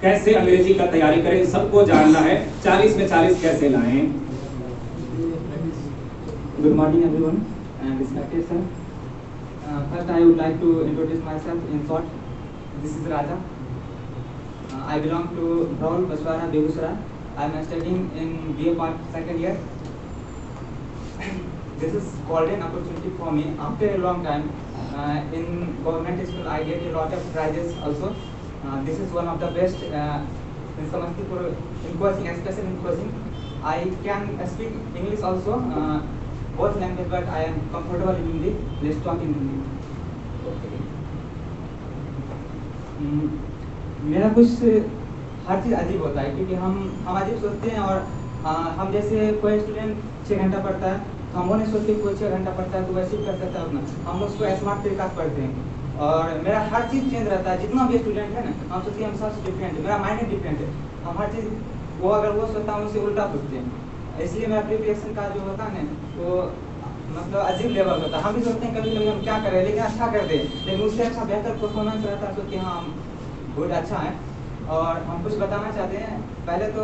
कैसे अंग्रेजी का तैयारी करें, सबको जानना है। 40 में 40 कैसे लाएं? Good morning everyone and respected sir. First I would like to introduce myself in short. This is Raja. I belong to Brawl, Baswara, Begusara. I am studying in BA Part second year. This is golden opportunity for me. After a long time in government school, I get a lot of prizes also. This is one of the best in Samastipur in coaching, especially in coaching. I can speak English also, both language, but I am comfortable in Hindi. Let's talk in Hindi. मेरा कुछ हर चीज़ अजीब होता है क्योंकि हम अजीब सोचते हैं और हम जैसे कोई स्टूडेंट 6 घंटा पढ़ता है तो हम वो नहीं सोचते कोई 6 घंटा पढ़ता है तो वैसे ही कर सकता है अपना, हम उसको स्मार्ट तरीका से पढ़ते हैं और मेरा हर चीज़ चेंज रहता है। जितना भी स्टूडेंट है ना हम सोचते हैं हम सबसे डिफरेंट है, मेरा माइंड डिफरेंट है, हम हर चीज़ वो अगर वो सोचता है उससे उल्टा सोचते हैं, इसलिए मेरा प्रिपरेशन का जो होता है ना वो मतलब अजीब लेवल होता है। हम भी सोचते हैं कभी कभी हम क्या करें लेकिन अच्छा कर दें, लेकिन उससे अच्छा बेहतर परफॉर्मेंस रहता है, सोचते हैं हाँ बहुत अच्छा है। और हम कुछ बताना चाहते हैं, पहले तो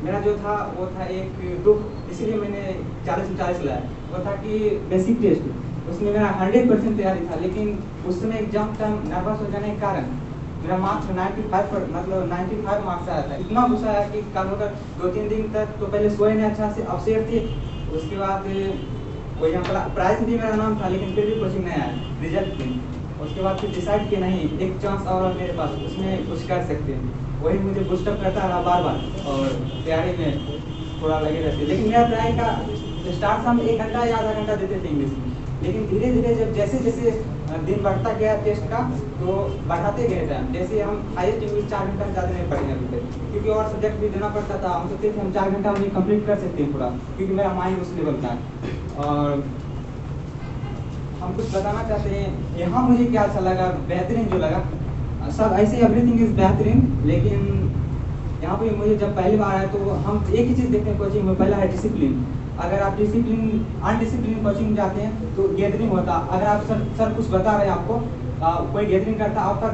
मेरा जो था वो था एक दुख, इसीलिए मैंने 40 में 40 लाया, वो था कि बेसिक टेस्ट, उसमें मेरा 100% तैयारी था, लेकिन उस समय एग्जाम टाइम नर्वस हो जाने के कारण मेरा मार्क्स 95 पर मतलब 95 मार्क्स आया था। इतना गुस्सा आया कि कल होकर 2-3 दिन तक तो पहले सोए नहीं अच्छा से, अपसेट थी। उसके बाद वो यहाँ प्राइज भी मेरा नाम था लेकिन फिर भी कोचिंग नहीं आया, रिजल्ट नहीं। उसके बाद फिर डिसाइड किया नहीं एक चांस और मेरे पास, उसमें कुछ कर सकते हैं, वही मुझे बुस्टअप करता रहा बार बार और तैयारी में थोड़ा लगे रहते। लेकिन मेरा पढ़ाई का स्टार्ट हम 1 घंटा या आधा घंटा देते थे इंग्लिश में, लेकिन धीरे धीरे जब जैसे जैसे दिन बढ़ता गया टेस्ट का तो बढ़ाते गए टाइम, जैसे हम हाईएस्ट इंग्लिश 4 घंटा से ज़्यादा नहीं पढ़ेंगे अभी तक, क्योंकि और सब्जेक्ट भी देना पड़ता था। हम सोचते थे हम 4 घंटा में कंप्लीट कर सकते हैं पूरा, क्योंकि मेरा माइंड उस लेवल का है। और हम कुछ बताना चाहते हैं, यहाँ मुझे क्या अच्छा लगा, बेहतरीन जो लगा, सब ऐसे एवरीथिंग इज़ बेहतरीन, लेकिन यहाँ पे मुझे जब पहली बार आया तो हम एक ही चीज़ देखते हैं कोचिंग में, पहला है डिसिप्लिन। अगर आप डिसिप्लिन अनडिसिप्लिन कोचिंग जाते हैं तो गैदरिंग होता, अगर आप सर कुछ बता रहे हैं आपको कोई गैदरिंग करता, आपका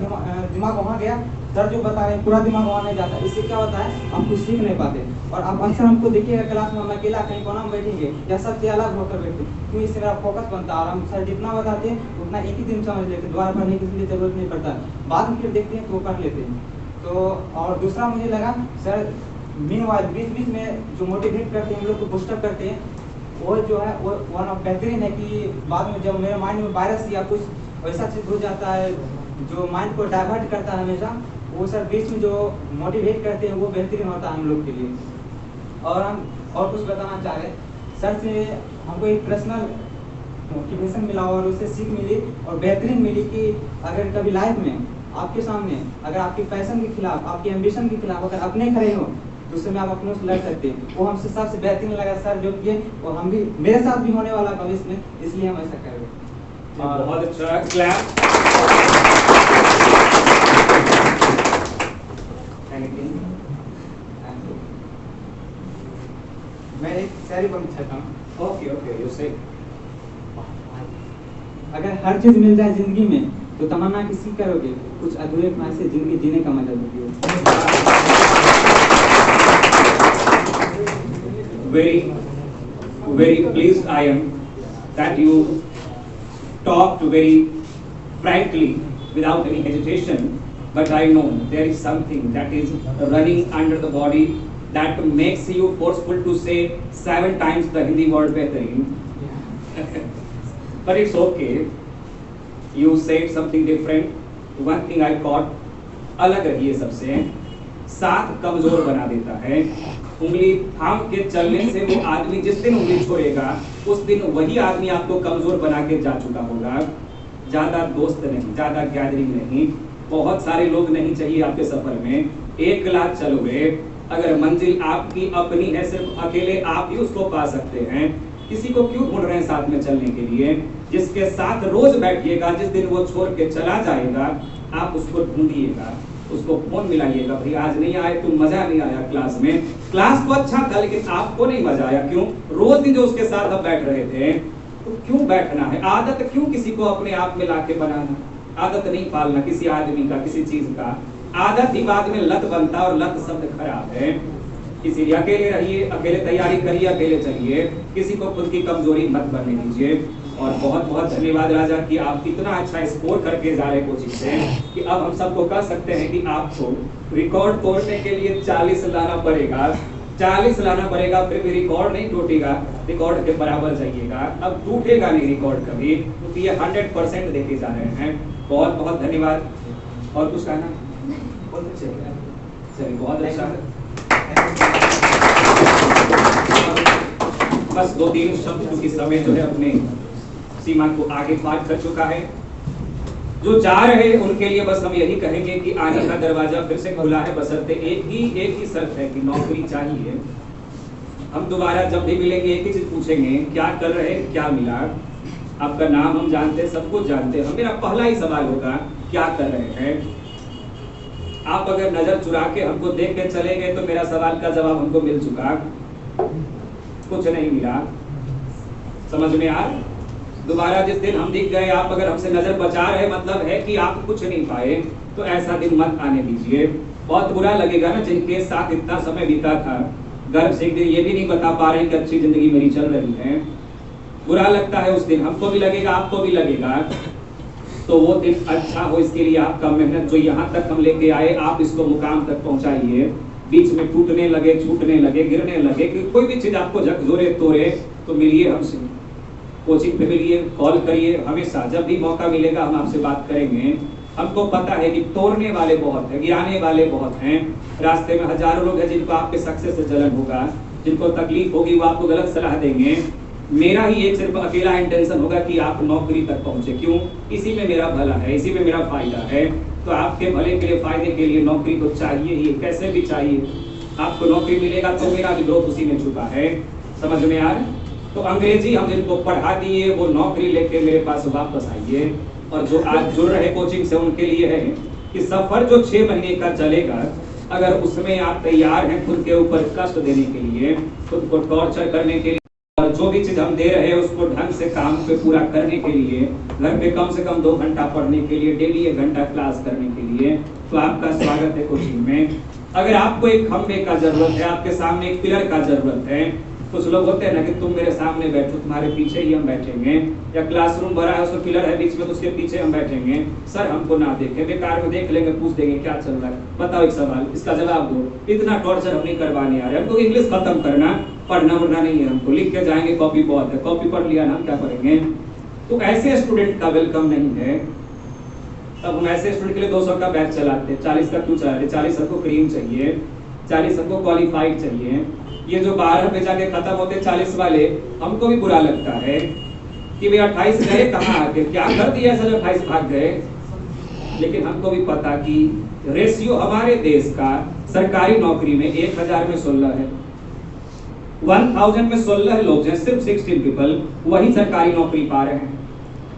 दिमाग वहाँ गया, सर जो बता रहे हैं पूरा दिमाग वहाँ नहीं जाता, इससे क्या होता है आप कुछ सीख नहीं पाते। और आप अक्सर हमको देखिएगा क्लास में हम अकेला कहीं कोना में बैठेंगे या सबसे अलग होकर बैठते, क्यों इससे मेरा फोकस बनता है और हम सर जितना बताते हैं उतना एक ही दिन समझ लेते, दोबारा पढ़ने की इसलिए जरूरत नहीं पड़ता, बाद में फिर देखते हैं तो पढ़ लेते हैं। तो और दूसरा मुझे लगा सर मीनवाइल बीच बीच में जो मोटिवेट करते हैं हम लोग को बुस्टअप करते हैं, वो जो है वो वन ऑफ बेहतरीन है कि बाद में जब मेरे माइंड में वायरस या कुछ वैसा चीज़ हो जाता है जो माइंड को डाइवर्ट करता है हमेशा, वो सर बीच में जो मोटिवेट करते हैं वो बेहतरीन होता है हम लोग के लिए। और हम और कुछ बताना चाह रहे, सर से हमको एक पर्सनल मोटिवेशन मिला और उससे सीख मिली और बेहतरीन मिली कि अगर कभी लाइफ में आपके सामने अगर आपके पैशन के खिलाफ, आपके एम्बिशन के खिलाफ अगर अपने खड़े हो तो उससे में आप अपनों से लड़ सकते हैं। वो हमसे सबसे बेहतरीन लगा सर जो किए, और हम भी मेरे साथ भी होने वाला भविष्य में, इसलिए हम ऐसा कर रहे हैं। और बहुत अच्छा क्लैप। मैं एक शायरी बोलना चाहता हूँ। ओके यू से। अगर हर चीज मिल जाए जिंदगी में तो तमन्ना किसी करोगे, कुछ अधूरे ख्वाहिश से जिंदगी जीने का मजा दोगे। Very pleased I am that you talked very frankly without any hesitation, but I know there is something that is running under the body that makes you forceful to say 7 times the Hindi word bettering. But it's okay. You said something different. One thing I caught, अलग रहिए सबसे, साथ कमजोर बना देता है। उंगली थाम के चलने से वो आदमी जिस दिन उंगली छोड़ेगा उस दिन वही आदमी आपको कमजोर बना के जा चुका होगा। ज्यादा दोस्त नहीं, ज्यादा गैदरिंग नहीं, बहुत सारे लोग नहीं चाहिए आपके सफर में। 1 लाख चलोगे, अगर मंजिल आपकी अपनी है, सिर्फ अकेले आप ही उसको पा सकते हैं। किसी को क्यों ढूंढ रहे हैं साथ में चलने के लिए? जिसके साथ रोज बैठिएगा, जिस दिन वो छोड़ के चला जाएगा आप उसको ढूंढिएगा, उसको फोन मिलाइएगा, भाई आज नहीं आए तो मजा नहीं आया क्लास में, क्लास तो अच्छा था लेकिन आपको नहीं मजा आया, क्यों? रोज दिन जो उसके साथ आप बैठ रहे थे, तो क्यों बैठना है? आदत क्यों किसी को अपने आप में लाके बनाना? आदत नहीं पालना किसी आदमी का, किसी चीज का। आदत ही बाद में लत बनता और लत शब्द खराब है। इसीलिए अकेले रहिए, अकेले तैयारी करिए, अकेले चलिए, किसी को खुद की कमजोरी मत बनने दीजिए। और बहुत बहुत धन्यवाद राजा कि आप इतना अच्छा स्कोर करके जा रहे कोचिंग से कि अब हम सबको कह सकते हैं कि आपको रिकॉर्ड तोड़ने के लिए 40 लाना पड़ेगा, 40 लाना पड़ेगा, फिर भी रिकॉर्ड नहीं टूटेगा, रिकॉर्ड के बराबर जाइएगा। अब टूटेगा नहीं रिकॉर्ड कभी, क्योंकि ये 100% देखे जा रहे हैं। बहुत बहुत धन्यवाद। और कुछ कहना? चलिए बहुत अच्छा। बस 2-3 शब्द, क्योंकि समय जो है अपने सीमा को आगे पार कर चुका है। जो जा रहे हैं उनके लिए बस हम यही कहेंगे कि आने का दरवाजा फिर से खुला है, बशर्ते एक ही शर्त है कि नौकरी चाहिए। हम दोबारा जब भी मिलेंगे एक ही चीज पूछेंगे, क्या कर रहे हैं, क्या मिला? आपका नाम हम जानते हैं, सब कुछ जानते हैं। मेरा पहला ही सवाल होगा, क्या कर रहे हैं? आप अगर नजर चुरा के हमको देख के चले गए तो मेरा सवाल का जवाब हमको मिल चुका, कुछ नहीं मिला। समझ में आ? दोबारा जिस दिन हम दिख गए, आप अगर हमसे नजर बचा रहे, मतलब है कि आप कुछ नहीं पाए, तो ऐसा दिन मत आने दीजिए। बहुत बुरा लगेगा ना, जिनके साथ इतना समय बीता था, गर्व से एक दिन ये भी नहीं बता पा रहे कि अच्छी जिंदगी मेरी चल रही है। बुरा लगता है उस दिन, हमको भी लगेगा, आपको भी लगेगा। तो वो दिन अच्छा हो, इसके लिए आपका मेहनत जो यहाँ तक हम लेके आए, आप इसको मुकाम तक पहुंचाइए। बीच में टूटने लगे, छूटने लगे, गिरने लगे, कि कोई भी चीज आपको झकझोरे तोड़े तो मिलिए हमसे, कोचिंग पे मिलिए, कॉल करिए, हमेशा जब भी मौका मिलेगा हम आपसे बात करेंगे। हमको पता है कि तोड़ने वाले बहुत हैं, गिराने वाले बहुत हैं। रास्ते में हजारों लोग हैं जिनको आपके सक्सेस से जलन होगा, जिनको तकलीफ होगी, वो आपको गलत सलाह देंगे। मेरा ही एक सिर्फ अकेला इंटेंशन होगा कि आप नौकरी तक पहुंचे। क्यों? इसी में मेरा भला है, इसी में मेरा फायदा है। तो आपके भले के लिए, फायदे के लिए नौकरी तो चाहिए ही, कैसे भी चाहिए। आपको नौकरी मिलेगा तो मेरा भी ग्रोथ उसी में छुपा है। समझ में आ रहा? तो अंग्रेजी हम जिनको पढ़ा दिए, वो नौकरी लेके मेरे पास वापस आइए। और जो आज जुड़ रहे कोचिंग से, उनके लिए है कि सफर जो 6 महीने का चलेगा, अगर उसमें आप तैयार हैं खुद के ऊपर कष्ट देने के लिए, खुद को टॉर्चर करने के लिए, और जो भी चीज हम दे रहे हैं उसको ढंग से काम पे पूरा करने के लिए, घर पे कम से कम 2 घंटा पढ़ने के लिए, डेली 1 घंटा क्लास करने के लिए, तो आपका स्वागत है कोचिंग में। अगर आपको एक खंबे का जरूरत है, आपके सामने एक पिलर का जरूरत है, कुछ लोग होते हैं ना कि तुम मेरे सामने बैठो, तुम्हारे पीछे ही हम बैठेंगे, या क्लासरूम भरा है उसमें पिलर है बीच में, तो उसके पीछे हम बैठेंगे। सर हमको ना देखे, बेकार में देख लेंगे, पूछ देंगे क्या चल रहा है, बताओ एक सवाल, इसका जवाब दो। इतना टॉर्चर हम नहीं करवाने आ रहे, हमको इंग्लिश खत्म करना, पढ़ना वढ़ना नहीं है हमको। लिख के जाएंगे, कॉपी बहुत है, कॉपी पढ़ लिया ना, हम क्या करेंगे? तो ऐसे स्टूडेंट का वेलकम नहीं है। तब हम ऐसे स्टूडेंट के लिए 200 का बैच चलाते हैं। 40 का क्यों चला रहे? 40 सबको क्रीम चाहिए, 40 सबको क्वालिफाइड चाहिए। ये जो 12 पे जाके खत्म होते 40 वाले, हमको भी बुरा लगता है कि वे 28 गए कहाँ आके, क्या कर दिया ऐसा जो 28 भाग गए। लेकिन हमको भी पता कि रेशियो हमारे देश का सरकारी नौकरी में 1000 में 16 है, 1000 में 16 लोग हैं, सिर्फ 16 पीपल वही सरकारी नौकरी पा रहे हैं।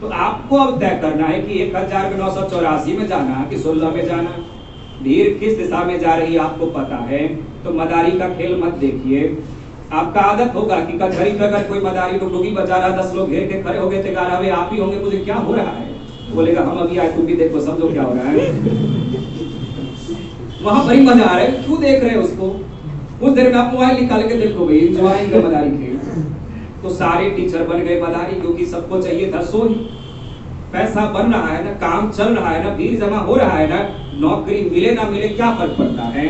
तो आपको अब तय करना है कि 1000 में 984 में जाना कि 16 में जाना। भीड़ किस दिशा में जा रही है आपको पता है, तो मदारी का खेल मत देखिए। आपका आदत होगा कि कचहरी पे अगर कोई मदारी डुगडुगी बजा रहा, 10 लोग घेर के खड़े हो गए थे, 11वें आप ही होंगे, मुझे क्या हो रहा है? बोलेगा हम अभी आए, तुम भी देखो, समझो क्या हो रहा है। वहां पर ही मजा आ रहा है, क्यों देख रहे हैं उसको? उस देर में आप मोबाइल निकाल के देखो भाई, एंजॉय का मदारी खेल। तो सारे टीचर बन गए मदारी, क्योंकि सबको चाहिए था सोई। पैसा बन रहा है ना, काम चल रहा है ना, भीड़ जमा हो रहा है ना, नौकरी मिले ना मिले क्या फर्क पड़ता है?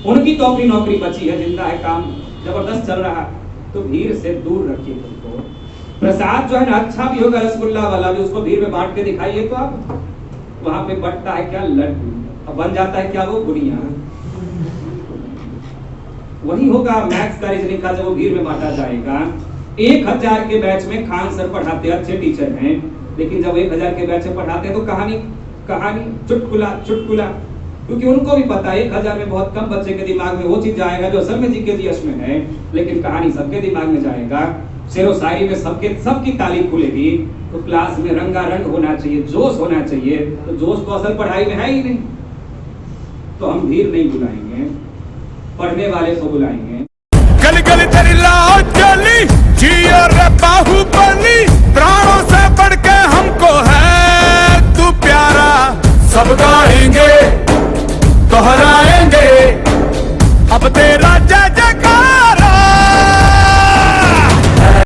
उनकी तो अपनी नौकरी बची है, जिंदा है, काम जबरदस्त चल रहा है। तो भीड़ से दूर रखिए खुद को। प्रसाद जो है ना अच्छा भी होगा, रसगुल्ला वाला भी, उसको भीड़ में बांट के दिखाइए, तो आप वहां पे बटता है क्या? लड्डू। अब बन जाता है क्या? वो गुड़िया। वही होगा मैथ्स का, रीजनिंग का, जब वो भीड़ में बांटा जाएगा। 1000 के बैच में खान सर पढ़ाते, अच्छे टीचर हैं, लेकिन जब 1000 के बैच में पढ़ाते हैं तो कहानी चुटकुला चुटकुला, क्योंकि उनको भी पता है 1000 में बहुत कम बच्चे के दिमाग में वो चीज जाएगा जो असल में जीके जीएस में है, लेकिन कहानी सबके दिमाग में जाएगा। शेरो शायरी में सबकी ताली खुलेगी। तो क्लास में रंगारंग होना चाहिए, जोश होना चाहिए। तो जोश तो असल पढ़ाई में है ही नहीं। तो हम भीड़ नहीं बुलाएंगे, पढ़ने वाले को बुलाएंगे। गली गली तेरी लाओ चली, जियो रे बाहुबली, प्राणों से बढ़ के हमको है तू प्यारा, सब गाएंगे दोहराएंगे